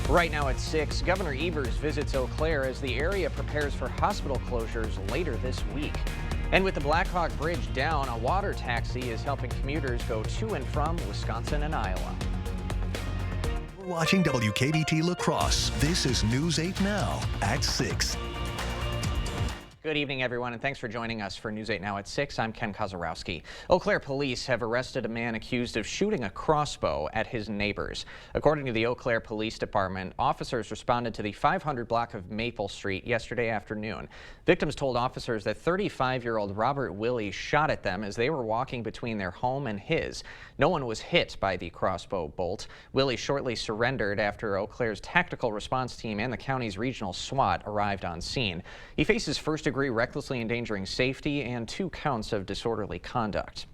Right now at 6, Governor Evers visits Eau Claire as the area prepares for hospital closures later this week. And with the Blackhawk Bridge down, a water taxi is helping commuters go to and from Wisconsin and Iowa. We're watching WKBT La Crosse. This is News 8 Now at 6. Good evening, everyone, and thanks for joining us for News 8 Now at 6. I'm Ken Kozarowski. Eau Claire police have arrested a man accused of shooting a crossbow at his neighbors. According to the Eau Claire Police Department, officers responded to the 500 block of Maple Street yesterday afternoon. Victims told officers that 35-year-old Robert Willie shot at them as they were walking between their home and his. No one was hit by the crossbow bolt. Willie shortly surrendered after Eau Claire's tactical response team and the county's regional SWAT arrived on scene. He faces first-degree recklessly endangering safety and 2 counts of disorderly conduct.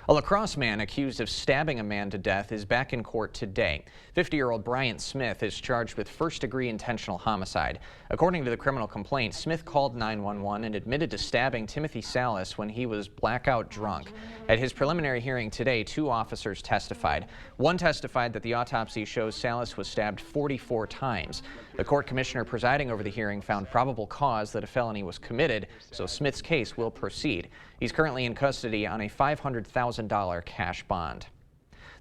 A La Crosse man accused of stabbing a man to death is back in court today. 50-year-old Bryant Smith is charged with first-degree intentional homicide. According to the criminal complaint, Smith called 911 and admitted to stabbing Timothy Salas when he was blackout drunk. At his preliminary hearing today, 2 officers testified. One testified that the autopsy shows Salas was stabbed 44 times. The court commissioner presiding over the hearing found probable cause that a felony was committed, so Smith's case will proceed. He's currently in custody on a $500,000 cash bond.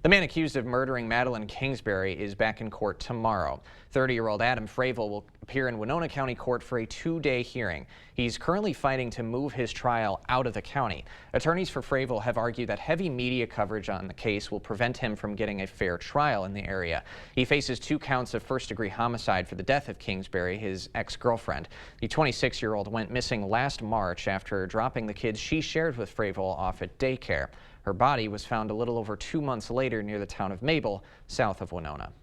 The man accused of murdering Madeline Kingsbury is back in court tomorrow. 30-year-old Adam Fravel will appear in Winona County Court for a 2-day hearing. He's currently fighting to move his trial out of the county. Attorneys for Fravel have argued that heavy media coverage on the case will prevent him from getting a fair trial in the area. He faces 2 counts of first-degree homicide for the death of Kingsbury, his ex-girlfriend. The 26-year-old went missing last March after dropping the kids she shared with Fravel off at daycare. Her body was found a little over 2 months later near the town of Mabel, south of Winona.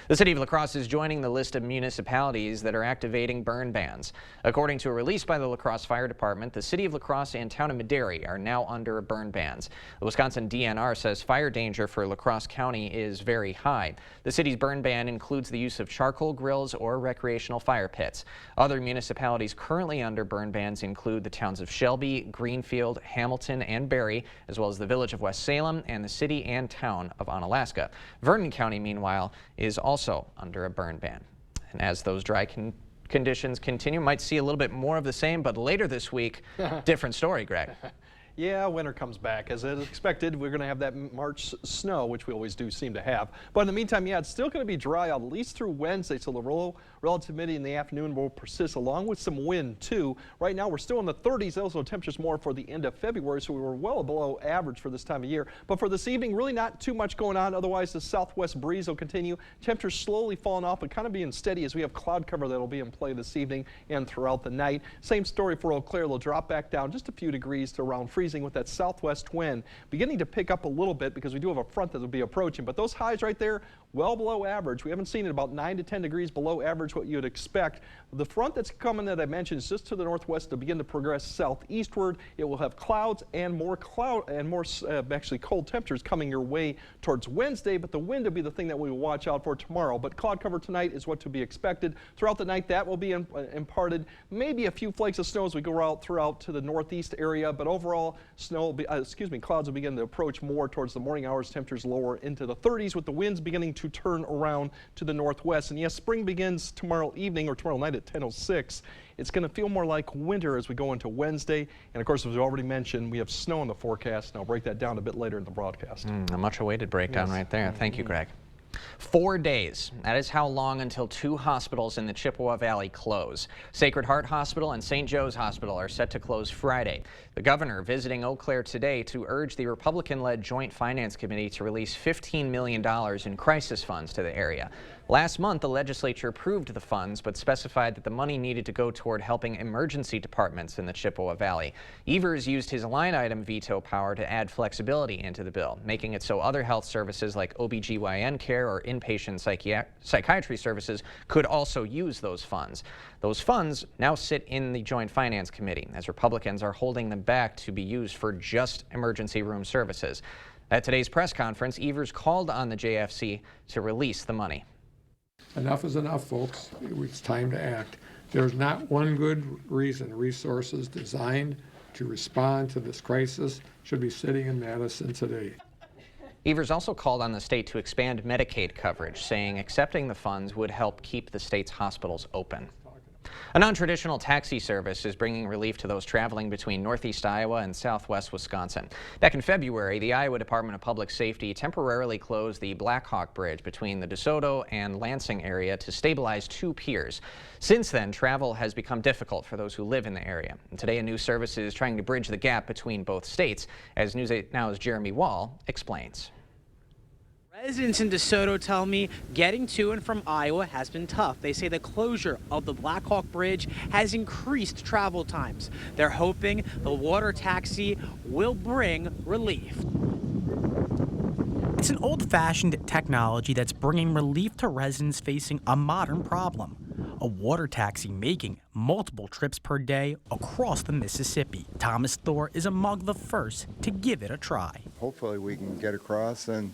The city of La Crosse is joining the list of municipalities that are activating burn bans. According to a release by the La Crosse Fire Department, the city of La Crosse and town of Madary are now under burn bans. The Wisconsin DNR says fire danger for La Crosse County is very high. The city's burn ban includes the use of charcoal grills or recreational fire pits. Other municipalities currently under burn bans include the towns of Shelby, Greenfield, Hamilton, and Barry, as well as the village of West Salem and the city and town of Onalaska. Vernon County, meanwhile, is also under a burn ban. And as those dry conditions continue, might see a little bit more of the same, but later this week, different story, Greg. Yeah, winter comes back. As expected, we're going to have that March snow, which we always do seem to have. But in the meantime, yeah, it's still going to be dry at least through Wednesday, so the relative humidity in the afternoon will persist along with some wind, too. Right now, we're still in the 30s, also temperatures more for the end of February, so we were well below average for this time of year. But for this evening, really not too much going on. Otherwise, the southwest breeze will continue. Temperatures slowly falling off, but kind of being steady as we have cloud cover that will be in play this evening and throughout the night. Same story for Eau Claire. They'll drop back down just a few degrees to around freezing with that southwest wind beginning to pick up a little bit because we do have a front that will be approaching. But those highs right there, well below average. We haven't seen it about 9 to 10 degrees below average, what you'd expect. The front that's coming that I mentioned is just to the northwest to begin to progress southeastward. It will have clouds and more actually cold temperatures coming your way towards Wednesday, but the wind will be the thing that we will watch out for tomorrow. But cloud cover tonight is what to be expected. Throughout the night, that will be imparted. Maybe a few flakes of snow as we go out throughout to the northeast area, but overall, clouds will begin to approach more towards the morning hours. Temperatures lower into the 30s with the winds beginning to turn around to the northwest. And yes, spring begins tomorrow evening or tomorrow night at 10:06. It's going to feel more like winter as we go into Wednesday. And of course, as we already mentioned, we have snow in the forecast, and I'll break that down a bit later in the broadcast. A much awaited breakdown right there. Thank you, Greg. 4 days. That is how long until 2 hospitals in the Chippewa Valley close. Sacred Heart Hospital and St. Joe's Hospital are set to close Friday. The governor visiting Eau Claire today to urge the Republican-led Joint Finance Committee to release $15 million in crisis funds to the area. Last month, the legislature approved the funds, but specified that the money needed to go toward helping emergency departments in the Chippewa Valley. Evers used his line item veto power to add flexibility into the bill, making it so other health services like OBGYN care or inpatient psychiatry services could also use those funds. Those funds now sit in the Joint Finance Committee, as Republicans are holding them back to be used for just emergency room services. At today's press conference, Evers called on the JFC to release the money. Enough is enough, folks. It's time to act. There's not one good reason resources designed to respond to this crisis should be sitting in Madison today. Evers also called on the state to expand Medicaid coverage, saying accepting the funds would help keep the state's hospitals open. A non-traditional taxi service is bringing relief to those traveling between northeast Iowa and southwest Wisconsin. Back in February, the Iowa Department of Public Safety temporarily closed the Blackhawk Bridge between the DeSoto and Lansing area to stabilize 2 piers. Since then, travel has become difficult for those who live in the area. And today, a new service is trying to bridge the gap between both states, as News 8 Now's Jeremy Wall explains. Residents in DeSoto tell me getting to and from Iowa has been tough. They say the closure of the Blackhawk Bridge has increased travel times. They're hoping the water taxi will bring relief. It's an old-fashioned technology that's bringing relief to residents facing a modern problem. A water taxi making multiple trips per day across the Mississippi. Thomas Thor is among the first to give it a try. Hopefully we can get across and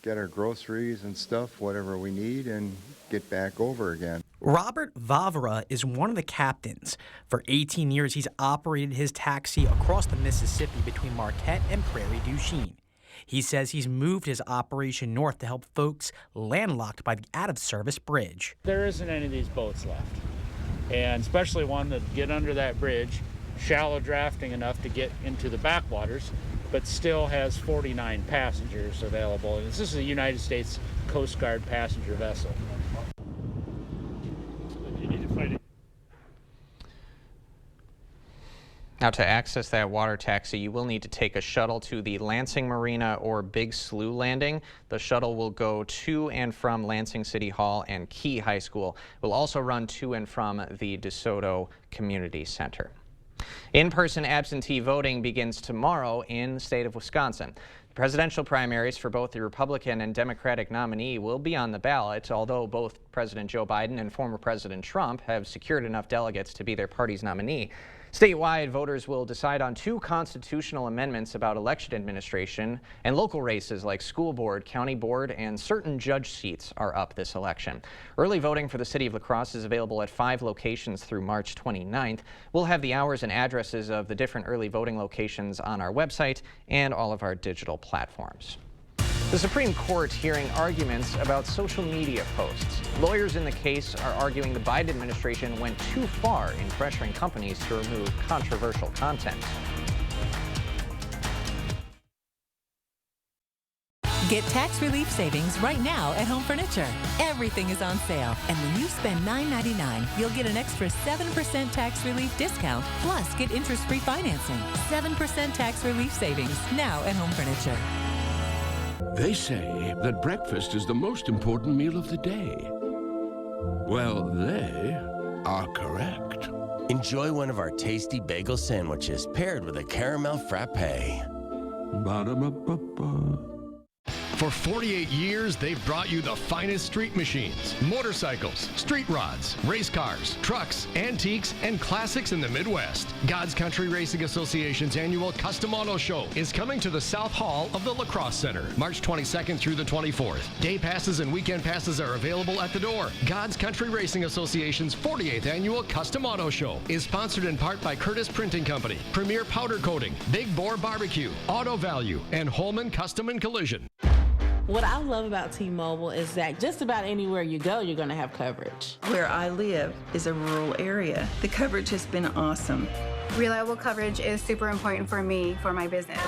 get our groceries and stuff, whatever we need, and get back over again. Robert Vavra is one of the captains. For 18 years, he's operated his taxi across the Mississippi between Marquette and Prairie du Chien. He says he's moved his operation north to help folks landlocked by the out-of-service bridge. There isn't any of these boats left, and especially one that get under that bridge, shallow drafting enough to get into the backwaters, but still has 49 passengers available. And this is a United States Coast Guard passenger vessel. You need to fight it. Now, to access that water taxi, you will need to take a shuttle to the Lansing Marina or Big Slough Landing. The shuttle will go to and from Lansing City Hall and Key High School. It will also run to and from the DeSoto Community Center. In-person absentee voting begins tomorrow in the state of Wisconsin. The presidential primaries for both the Republican and Democratic nominee will be on the ballot, although both President Joe Biden and former President Trump have secured enough delegates to be their party's nominee. Statewide, voters will decide on 2 constitutional amendments about election administration, and local races like school board, county board, and certain judge seats are up this election. Early voting for the city of La Crosse is available at 5 locations through March 29th. We'll have the hours and addresses of the different early voting locations on our website and all of our digital platforms. The Supreme Court hearing arguments about social media posts. Lawyers in the case are arguing the Biden administration went too far in pressuring companies to remove controversial content. Get tax relief savings right now at Home Furniture. Everything is on sale, and when you spend $9.99, you'll get an extra 7% tax relief discount, plus get interest-free financing. 7% tax relief savings now at Home Furniture. They say that breakfast is the most important meal of the day. Well, they are correct. Enjoy one of our tasty bagel sandwiches paired with a caramel frappe. Ba-da-ba-ba-ba. For 48 years, they've brought you the finest street machines, motorcycles, street rods, race cars, trucks, antiques, and classics in the Midwest. God's Country Racing Association's annual Custom Auto Show is coming to the South Hall of the La Crosse Center, March 22nd through the 24th. Day passes and weekend passes are available at the door. God's Country Racing Association's 48th annual Custom Auto Show is sponsored in part by Curtis Printing Company, Premier Powder Coating, Big Bore Barbecue, Auto Value, and Holman Custom and Collision. What I love about T-Mobile is that just about anywhere you go, you're going to have coverage. Where I live is a rural area. The coverage has been awesome. Reliable coverage is super important for me, for my business.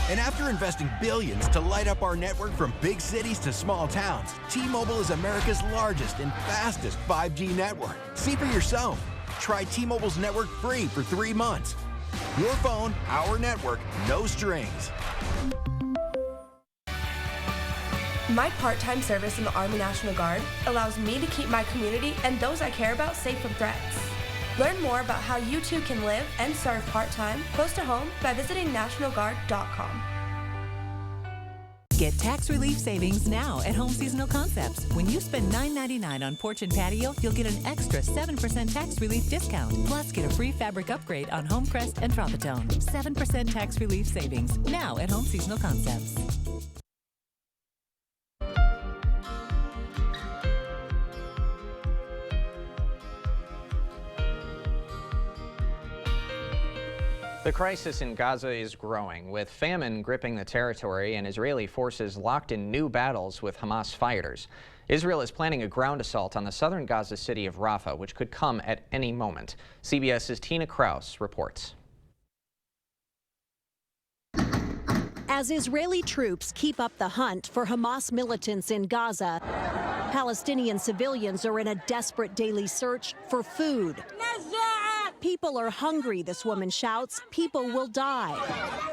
And after investing billions to light up our network from big cities to small towns, T-Mobile is America's largest and fastest 5G network. See for yourself. Try T-Mobile's network free for 3 months. Your phone, our network, no strings. My part-time service in the Army National Guard allows me to keep my community and those I care about safe from threats. Learn more about how you too can live and serve part-time close to home by visiting nationalguard.com. Get tax relief savings now at Home Seasonal Concepts. When you spend $9.99 on porch and patio, you'll get an extra 7% tax relief discount. Plus, get a free fabric upgrade on Homecrest and Tropitone. 7% tax relief savings now at Home Seasonal Concepts. The crisis in Gaza is growing, with famine gripping the territory and Israeli forces locked in new battles with Hamas fighters. Israel is planning a ground assault on the southern Gaza city of Rafah, which could come at any moment. CBS's Tina Kraus reports. As Israeli troops keep up the hunt for Hamas militants in Gaza, Palestinian civilians are in a desperate daily search for food. People are hungry, this woman shouts. People will die.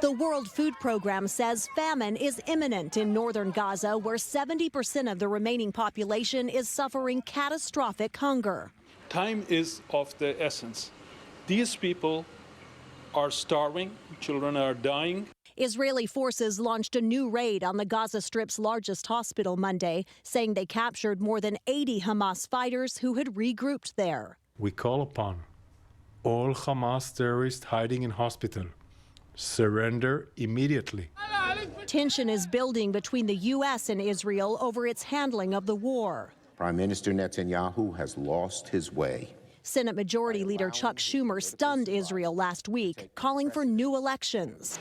The World Food Program says famine is imminent in northern Gaza, where 70% of the remaining population is suffering catastrophic hunger. Time is of the essence. These people are starving, children are dying. Israeli forces launched a new raid on the Gaza Strip's largest hospital Monday, saying they captured more than 80 Hamas fighters who had regrouped there. We call upon all Hamas terrorists hiding in hospital, surrender immediately. Tension is building between the U.S. and Israel over its handling of the war. Prime Minister Netanyahu has lost his way. Senate Majority Leader Chuck Schumer stunned Israel last week, calling for new elections.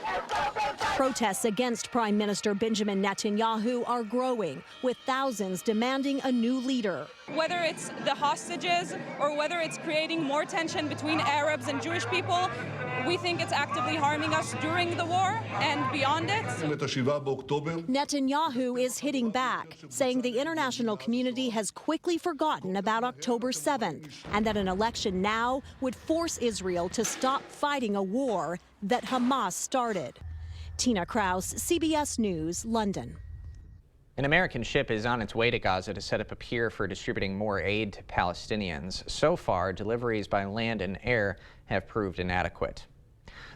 Protests against Prime Minister Benjamin Netanyahu are growing, with thousands demanding a new leader. Whether it's the hostages or whether it's creating more tension between Arabs and Jewish people, we think it's actively harming us during the war and beyond it. Netanyahu is hitting back, saying the international community has quickly forgotten about October 7th and that an election now would force Israel to stop fighting a war that Hamas started. Tina Kraus, CBS News, London. An American ship is on its way to Gaza to set up a pier for distributing more aid to Palestinians. So far, deliveries by land and air have proved inadequate.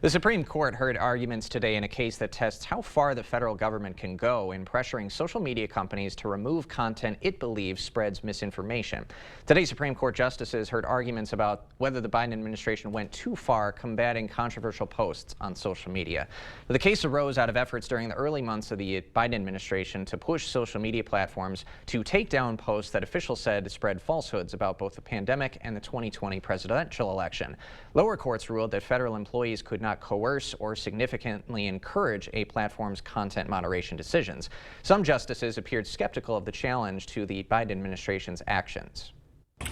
The Supreme Court heard arguments today in a case that tests how far the federal government can go in pressuring social media companies to remove content it believes spreads misinformation. Today, Supreme Court justices heard arguments about whether the Biden administration went too far combating controversial posts on social media. The case arose out of efforts during the early months of the Biden administration to push social media platforms to take down posts that officials said spread falsehoods about both the pandemic and the 2020 presidential election. Lower courts ruled that federal employees could not coerce or significantly encourage a platform's content moderation decisions. Some justices appeared skeptical of the challenge to the Biden administration's actions.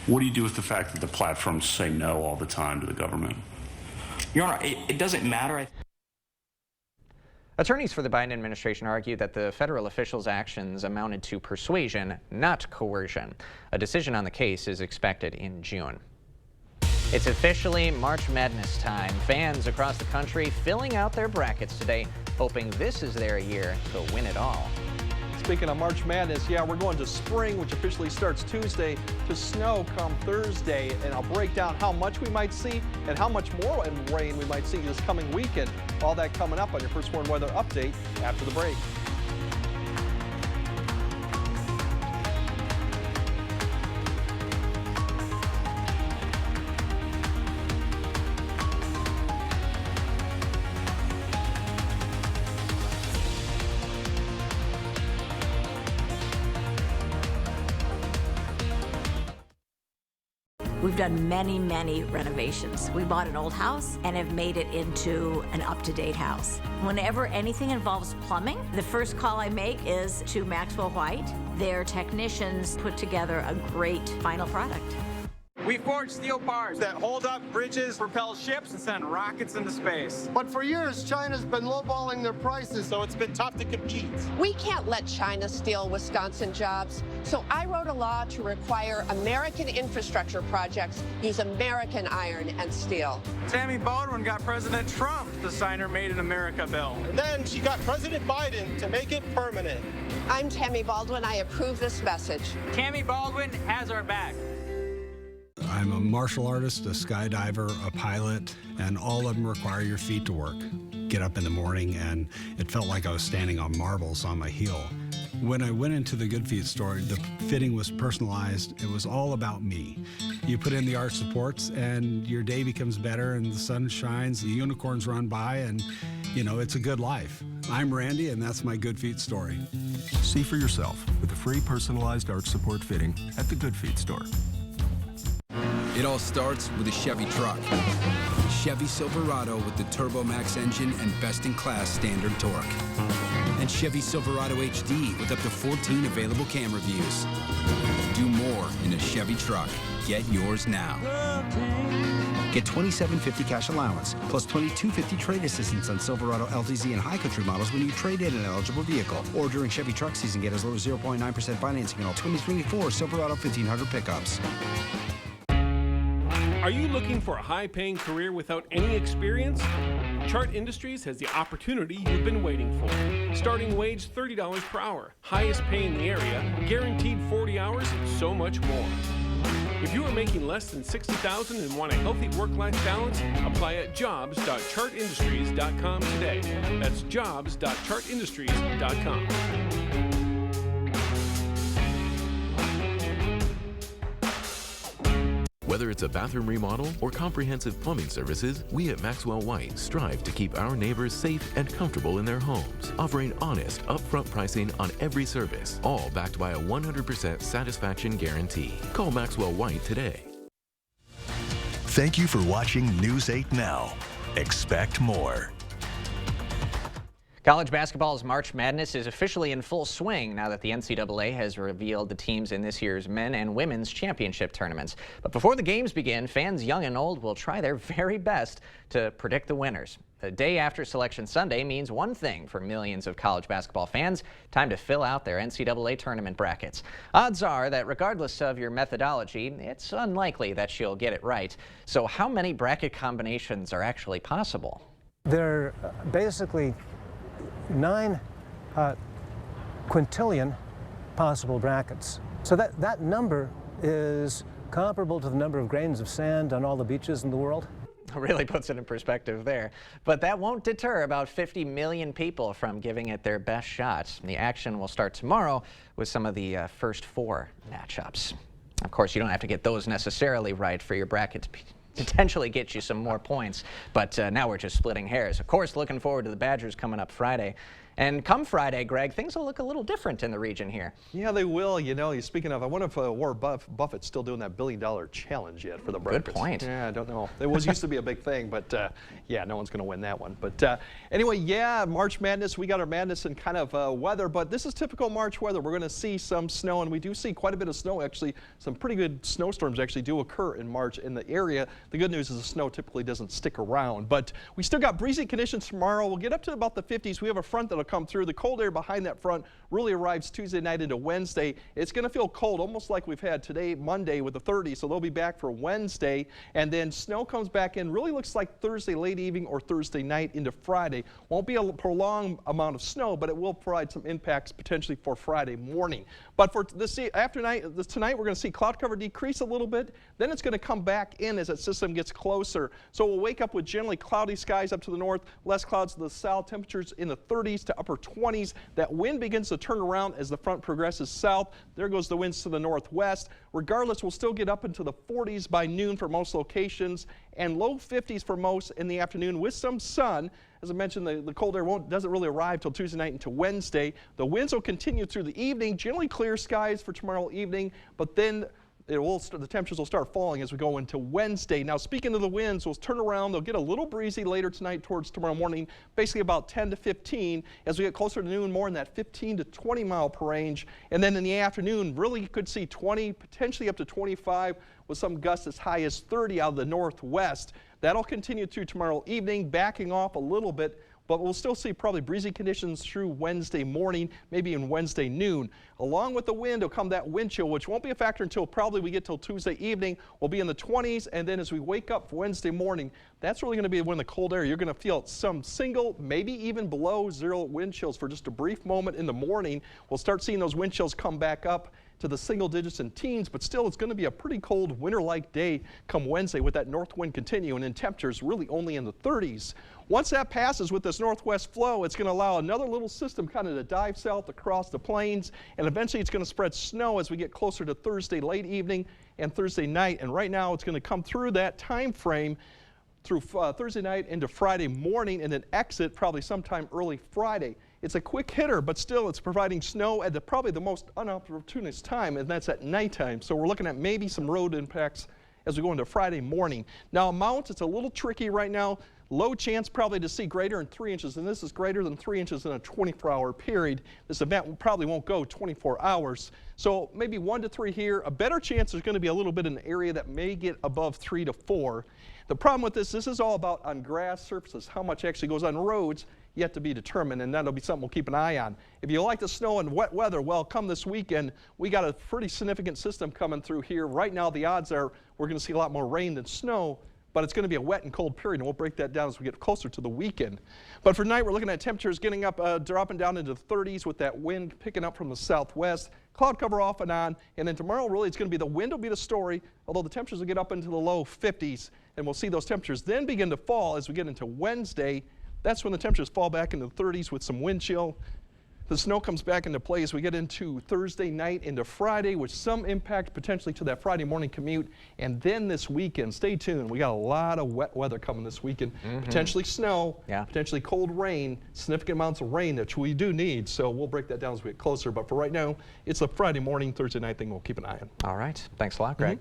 What do you do with the fact that the platforms say no all the time to the government? Your Honor, it doesn't matter. Attorneys for the Biden administration argue that the federal officials' actions amounted to persuasion, not coercion. A decision on the case is expected in June. It's officially March Madness time. Fans across the country filling out their brackets today, hoping this is their year to win it all. Speaking of March Madness, yeah, we're going to spring, which officially starts Tuesday, to snow come Thursday, and I'll break down how much we might see and how much more rain we might see this coming weekend. All that coming up on your First Warn Weather Update after the break. We've done many renovations. We bought an old house and have made it into an up-to-date house. Whenever anything involves plumbing, the first call I make is to Maxwell White. Their technicians put together a great final product. We forge steel bars that hold up bridges, propel ships, and send rockets into space. But for years, China's been lowballing their prices, so it's been tough to compete. We can't let China steal Wisconsin jobs, so I wrote a law to require American infrastructure projects use American iron and steel. Tammy Baldwin got President Trump to sign her Made in America bill. And then she got President Biden to make it permanent. I'm Tammy Baldwin. I approve this message. Tammy Baldwin has our back. I'm a martial artist, a skydiver, a pilot, and all of them require your feet to work. Get up in the morning, and it felt like I was standing on marbles on my heel. When I went into the Good Feet store, the fitting was personalized. It was all about me. You put in the arch supports, and your day becomes better, and the sun shines, the unicorns run by, and, you know, it's a good life. I'm Randy, and that's my Good Feet story. See for yourself with a free personalized arch support fitting at the Good Feet store. It all starts with a Chevy truck. Chevy Silverado with the TurboMax engine and best-in-class standard torque. And Chevy Silverado HD with up to 14 available camera views. Do more in a Chevy truck. Get yours now. Get $2,750 cash allowance, plus $2,250 trade assistance on Silverado, LTZ, and High Country models when you trade in an eligible vehicle. Or during Chevy truck season, get as low as 0.9% financing on all 2024 Silverado 1500 pickups. Are you looking for a high-paying career without any experience? Chart Industries has the opportunity you've been waiting for. Starting wage $30 per hour, highest pay in the area, guaranteed 40 hours, and so much more. If you are making less than $60,000 and want a healthy work-life balance, apply at jobs.chartindustries.com today. That's jobs.chartindustries.com. Whether it's a bathroom remodel or comprehensive plumbing services, we at Maxwell White strive to keep our neighbors safe and comfortable in their homes, offering honest, upfront pricing on every service, all backed by a 100% satisfaction guarantee. Call Maxwell White today. Thank you for watching News 8 Now. Expect more. College basketball's March Madness is officially in full swing now that the NCAA has revealed the teams in this year's men and women's championship tournaments. But before the games begin, fans young and old will try their very best to predict the winners. The day after Selection Sunday means one thing for millions of college basketball fans: time to fill out their NCAA tournament brackets. Odds are that regardless of your methodology, it's unlikely that you'll get it right. So how many bracket combinations are actually possible? There are basically 9 quintillion possible brackets. So that number is comparable to the number of grains of sand on all the beaches in the world. Really puts it in perspective there. But that won't deter about 50 million people from giving it their best shot. The action will start tomorrow with some of the first 4 matchups. Of course, you don't have to get those necessarily right for your bracket to potentially get you some more points, but now we're just splitting hairs. Of course, looking forward to the Badgers coming up Friday. And come Friday, Greg, things will look a little different in the region here. Yeah, they will. You know, speaking of, I wonder if Warren Buffett's still doing that $1 billion challenge yet for the brackets. Good point. Yeah, I don't know. It used to be a big thing, but yeah, no one's going to win that one. But anyway, yeah, March Madness. We got our madness in kind of weather, but this is typical March weather. We're going to see some snow, and we do see quite a bit of snow. Actually, some pretty good snowstorms actually do occur in March in the area. The good news is the snow typically doesn't stick around, but we still got breezy conditions tomorrow. We'll get up to about the 50s. We have a front that'll come through. The cold air behind that front really arrives Tuesday night into Wednesday. It's going to feel cold, almost like we've had today, Monday, with the 30s, so they'll be back for Wednesday. And then snow comes back in, really looks like Thursday late evening or Thursday night into Friday. Won't be a prolonged amount of snow, but it will provide some impacts potentially for Friday morning. But for tonight, we're going to see cloud cover decrease a little bit. Then it's going to come back in as that system gets closer. So we'll wake up with generally cloudy skies up to the north, less clouds to the south, temperatures in the 30s to upper 20s. That wind begins to turn around as the front progresses south. There goes the winds to the northwest. Regardless, we'll still get up into the 40s by noon for most locations and low 50s for most in the afternoon with some sun. As I mentioned, the cold air doesn't really arrive till Tuesday night into Wednesday. The winds will continue through the evening, generally clear skies for tomorrow evening, but then the temperatures will start falling as we go into Wednesday. Now, speaking of the winds, we'll turn around. They'll get a little breezy later tonight towards tomorrow morning, basically about 10 to 15. As we get closer to noon, more in that 15 to 20 mile per range. And then in the afternoon, really you could see 20, potentially up to 25, with some gusts as high as 30 out of the northwest. That'll continue through tomorrow evening, backing off a little bit, but we'll still see probably breezy conditions through Wednesday morning, maybe in Wednesday noon. Along with the wind will come that wind chill, which won't be a factor until probably we get till Tuesday evening. We'll be in the 20s, and then as we wake up for Wednesday morning, that's really going to be when the cold air, you're going to feel some single, maybe even below 0 wind chills for just a brief moment in the morning. We'll start seeing those wind chills come back up to the single digits and teens, but still it's going to be a pretty cold winter-like day come Wednesday with that north wind continuing and temperatures really only in the 30s. Once that passes with this northwest flow, it's going to allow another little system kind of to dive south across the plains, and eventually it's going to spread snow as we get closer to Thursday late evening and Thursday night. And right now it's going to come through that time frame through Thursday night into Friday morning and then exit probably sometime early Friday. It's a quick hitter, but still it's providing snow at probably the most unopportunist time, and that's at nighttime. So we're looking at maybe some road impacts as we go into Friday morning. Now, amounts, it's a little tricky right now. Low chance probably to see greater than 3 inches, and this is greater than 3 inches in a 24-hour period. This event probably won't go 24 hours. So maybe 1 to 3 here. A better chance there's going to be a little bit in an area that may get above 3 to 4. The problem with this is all about on grass surfaces. How much actually goes on roads yet to be determined, and that'll be something we'll keep an eye on. If you like the snow and wet weather, well, come this weekend, we got a pretty significant system coming through here. Right now, the odds are we're going to see a lot more rain than snow, but it's going to be a wet and cold period, and we'll break that down as we get closer to the weekend. But for tonight, we're looking at temperatures getting up, dropping down into the 30s with that wind picking up from the southwest. Cloud cover off and on, and then tomorrow, really, it's going to be the wind will be the story, although the temperatures will get up into the low 50s, and we'll see those temperatures then begin to fall as we get into Wednesday. That's when the temperatures fall back into the 30s with some wind chill. The snow comes back into play as we get into Thursday night into Friday, with some impact potentially to that Friday morning commute. And then this weekend, stay tuned. We got a lot of wet weather coming this weekend. Potentially snow, potentially cold rain, significant amounts of rain that we do need. So we'll break that down as we get closer. But for right now, it's a Friday morning, Thursday night thing we'll keep an eye on. All right. Thanks a lot, Greg.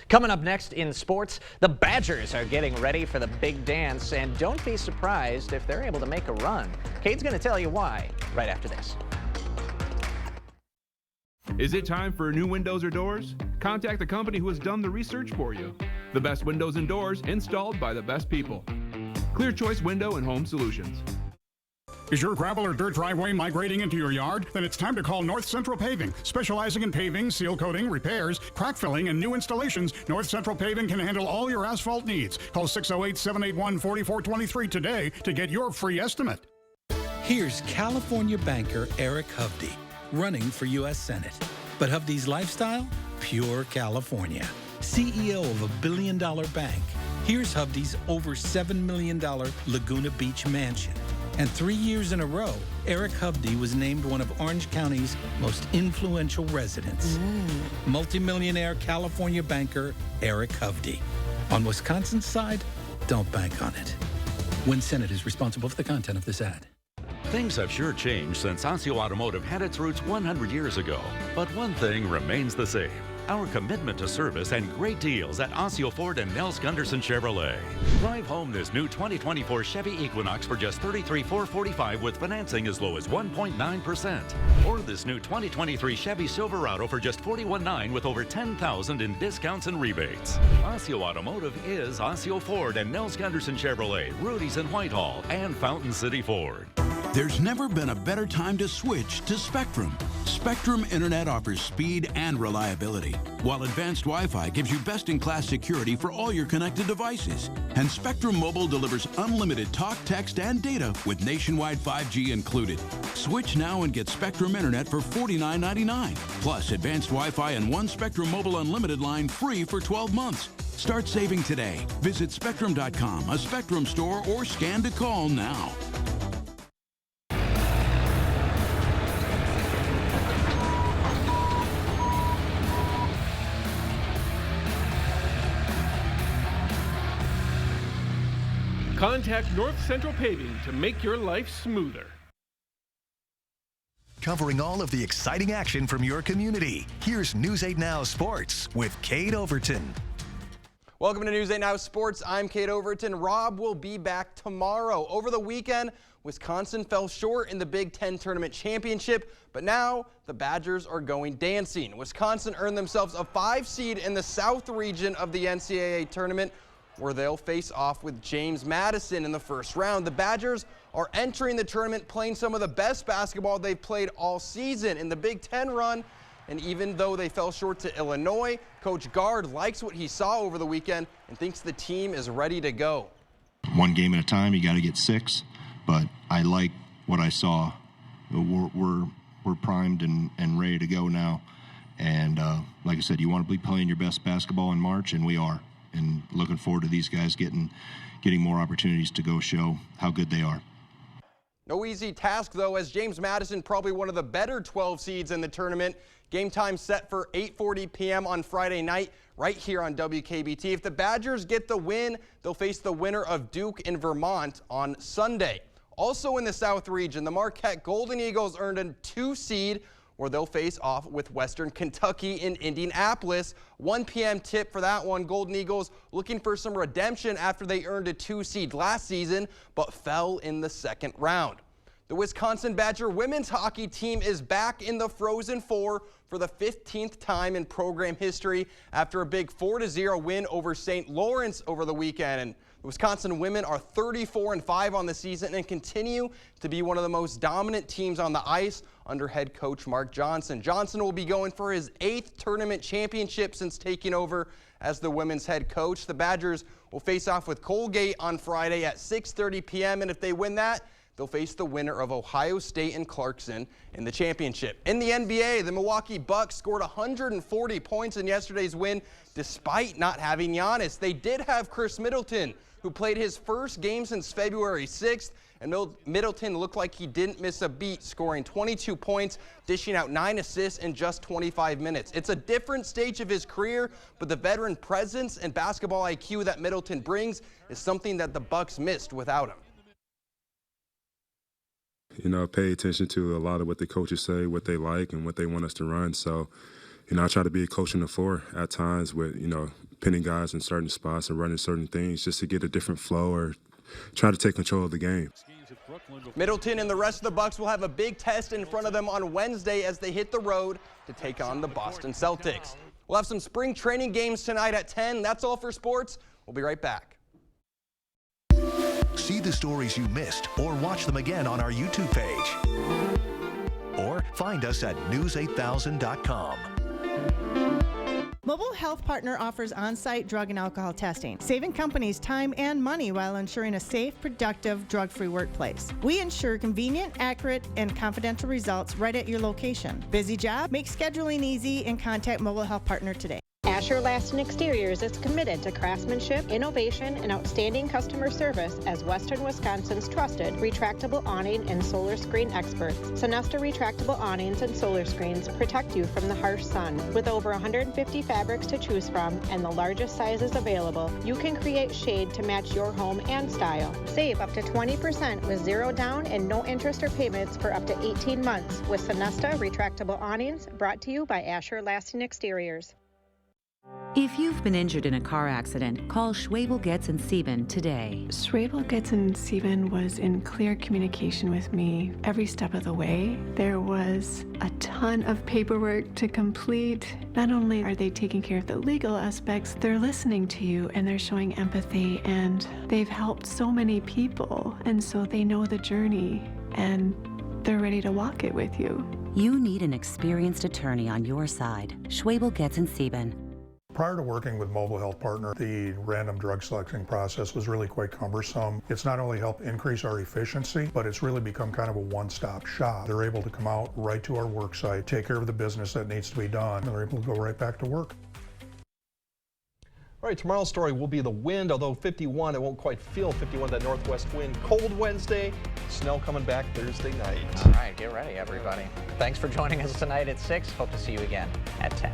Coming up next in sports, the Badgers are getting ready for the big dance. And don't be surprised if they're able to make a run. Kate's going to tell you why right after this. Is it time for new windows or doors? Contact the company who has done the research for you. The best windows and doors installed by the best people. Clear Choice Window and Home Solutions. Is your gravel or dirt driveway migrating into your yard? Then it's time to call North Central Paving. Specializing in paving, seal coating, repairs, crack filling, and new installations, North Central Paving can handle all your asphalt needs. Call 608-781-4423 today to get your free estimate. Here's California banker Eric Hovde, running for U.S. Senate. But Hovde's lifestyle? Pure California. CEO of a billion-dollar bank. Here's Hovde's over $7 million Laguna Beach mansion. And 3 years in a row, Eric Hovde was named one of Orange County's most influential residents. Multimillionaire California banker Eric Hovde. On Wisconsin's side, don't bank on it. Win Senate is responsible for the content of this ad. Things have sure changed since Osseo Automotive had its roots 100 years ago. But one thing remains the same: our commitment to service and great deals at Osseo Ford and Nels Gunderson Chevrolet. Drive home this new 2024 Chevy Equinox for just $33,445 with financing as low as 1.9%. Or this new 2023 Chevy Silverado for just $41,900 with over $10,000 in discounts and rebates. Osseo Automotive is Osseo Ford and Nels Gunderson Chevrolet, Rudy's in Whitehall, and Fountain City Ford. There's never been a better time to switch to Spectrum. Spectrum Internet offers speed and reliability, while advanced Wi-Fi gives you best-in-class security for all your connected devices. And Spectrum Mobile delivers unlimited talk, text, and data with nationwide 5G included. Switch now and get Spectrum Internet for $49.99, plus advanced Wi-Fi and one Spectrum Mobile Unlimited line free for 12 months. Start saving today. Visit Spectrum.com, a Spectrum store, or scan to call now. Contact North Central Paving to make your life smoother. Covering all of the exciting action from your community, here's News 8 Now Sports with Kate Overton. Welcome to News 8 Now Sports. I'm Kate Overton. Rob will be back tomorrow. Over the weekend, Wisconsin fell short in the Big Ten Tournament Championship, but now the Badgers are going dancing. Wisconsin earned themselves a 5 seed in the South region of the NCAA tournament, where they'll face off with James Madison in the first round. The Badgers are entering the tournament playing some of the best basketball they've played all season in the Big Ten run. And even though they fell short to Illinois, Coach Gard likes what he saw over the weekend and thinks the team is ready to go. One game at a time, you got to get 6, but I like what I saw. We're primed and ready to go now. And like I said, you want to be playing your best basketball in March, and we are. And looking forward to these guys getting more opportunities to go show how good they are. No easy task, though, as James Madison, probably one of the better 12 seeds in the tournament. Game time set for 8:40 p.m. on Friday night, right here on WKBT. If the Badgers get the win, they'll face the winner of Duke and Vermont on Sunday. Also in the South region, the Marquette Golden Eagles earned a 2 seed, where they'll face off with Western Kentucky in Indianapolis. 1 p.m. tip for that one. Golden Eagles looking for some redemption after they earned a 2 seed last season, but fell in the second round. The Wisconsin Badger women's hockey team is back in the Frozen Four for the 15th time in program history after a big 4-0 win over St. Lawrence over the weekend. And the Wisconsin women are 34-5 on the season and continue to be one of the most dominant teams on the ice under head coach Mark Johnson. Johnson will be going for his 8th tournament championship since taking over as the women's head coach. The Badgers will face off with Colgate on Friday at 6:30 p.m. and if they win that, they'll face the winner of Ohio State and Clarkson in the championship. In the NBA, the Milwaukee Bucks scored 140 points in yesterday's win despite not having Giannis. They did have Chris Middleton, who played his first game since February 6th, and Middleton looked like he didn't miss a beat, scoring 22 points, dishing out 9 assists in just 25 minutes. It's a different stage of his career, but the veteran presence and basketball IQ that Middleton brings is something that the Bucks missed without him. You know, pay attention to a lot of what the coaches say, what they like, and what they want us to run. So, you know, I try to be a coach on the floor at times with, you know, pinning guys in certain spots and running certain things just to get a different flow or try to take control of the game. Middleton and the rest of the Bucks will have a big test in front of them on Wednesday as they hit the road to take on the Boston Celtics. We'll have some spring training games tonight at 10. That's all for sports. We'll be right back. See the stories you missed or watch them again on our YouTube page. Or find us at news8000.com. Mobile Health Partner offers on-site drug and alcohol testing, saving companies time and money while ensuring a safe, productive, drug-free workplace. We ensure convenient, accurate, and confidential results right at your location. Busy job? Make scheduling easy and contact Mobile Health Partner today. Asher Laston Exteriors is committed to craftsmanship, innovation, and outstanding customer service as Western Wisconsin's trusted retractable awning and solar screen experts. Sonesta retractable awnings and solar screens protect you from the harsh sun. With over 150 fabrics to choose from and the largest sizes available, you can create shade to match your home and style. Save up to 20% with zero down and no interest or payments for up to 18 months with Sonesta retractable awnings, brought to you by Asher Laston Exteriors. If you've been injured in a car accident, call Schwabel, Getz & Sieben today. Schwabel, Getz & Sieben was in clear communication with me every step of the way. There was a ton of paperwork to complete. Not only are they taking care of the legal aspects, they're listening to you and they're showing empathy, and they've helped so many people, and so they know the journey and they're ready to walk it with you. You need an experienced attorney on your side. Schwabel, Getz & Sieben. Prior to working with Mobile Health Partner, the random drug selecting process was really quite cumbersome. It's not only helped increase our efficiency, but it's really become kind of a one-stop shop. They're able to come out right to our work site, take care of the business that needs to be done, and they're able to go right back to work. All right, tomorrow's story will be the wind. Although 51, it won't quite feel 51, that northwest wind. Cold Wednesday, snow coming back Thursday night. All right, get ready, everybody. Thanks for joining us tonight at 6. Hope to see you again at 10.